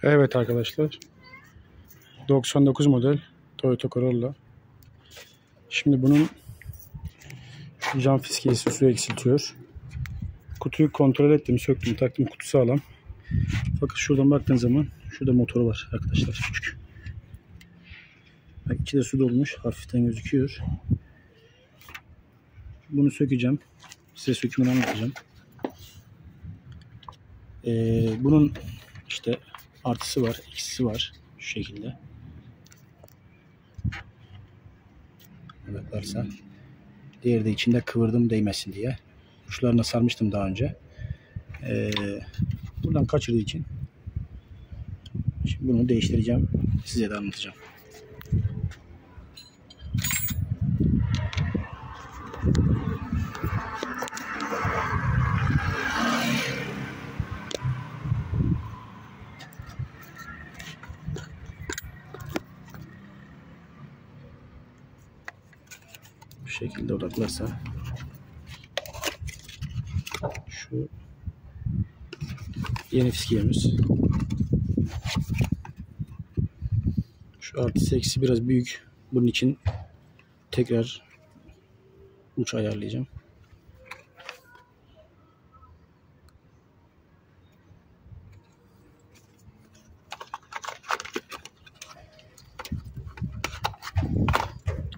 Evet arkadaşlar. 99 model Toyota Corolla. Şimdi bunun cam fiskiyesi su eksiltiyor. Kutuyu kontrol ettim, söktüm, taktım, kutu sağlam. Fakat şuradan baktığın zaman şurada motoru var arkadaşlar, küçük. Bak, içi de su dolmuş, hafiften gözüküyor. Bunu sökeceğim. Size sökümünü anlatacağım. Bunun işte artısı var, eksisi var. Şu şekilde. Evet, varsa. Diğeri de içinde kıvırdım değmesin diye. Uçlarına sarmıştım daha önce. Buradan kaçırdığı için şimdi bunu değiştireceğim. Size de anlatacağım. Bu şekilde odaklarsa şu yeni fiskiyemiz. Şu artısı eksi biraz büyük. Bunun için tekrar uç ayarlayacağım.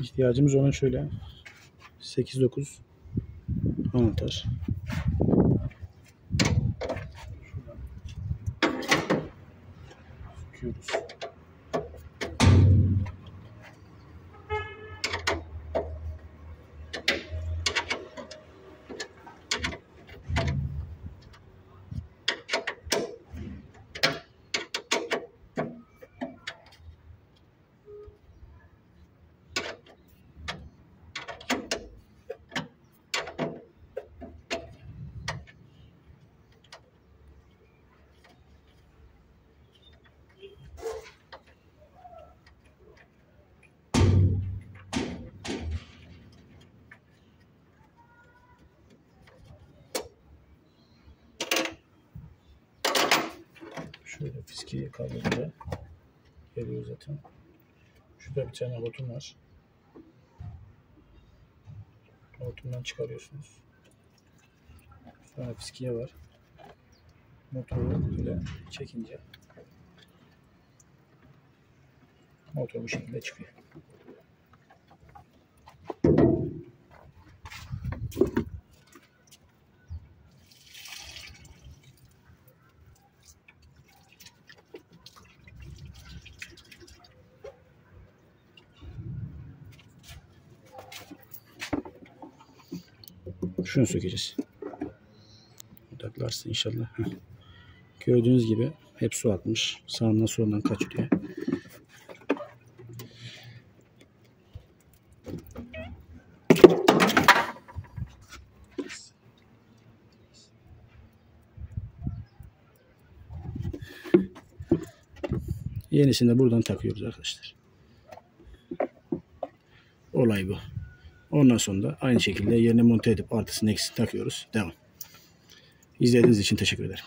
İhtiyacımız olan şöyle 8-9 anahtar. Söküyoruz. Şöyle fiskiyi kaldırınca geliyor zaten. Şurada bir tane hortum var. Hortumdan çıkarıyorsunuz. Sonra fiskiye var. Motoru böyle çekince motor bu şekilde çıkıyor. Şunu sökeceğiz. Odaklarsın inşallah. Gördüğünüz gibi hep su atmış. Sağından solundan kaçırıyor. Yenisini de buradan takıyoruz arkadaşlar. Olay bu. Ondan sonra da aynı şekilde yerine monte edip artısını eksisini takıyoruz. Devam. İzlediğiniz için teşekkür ederim.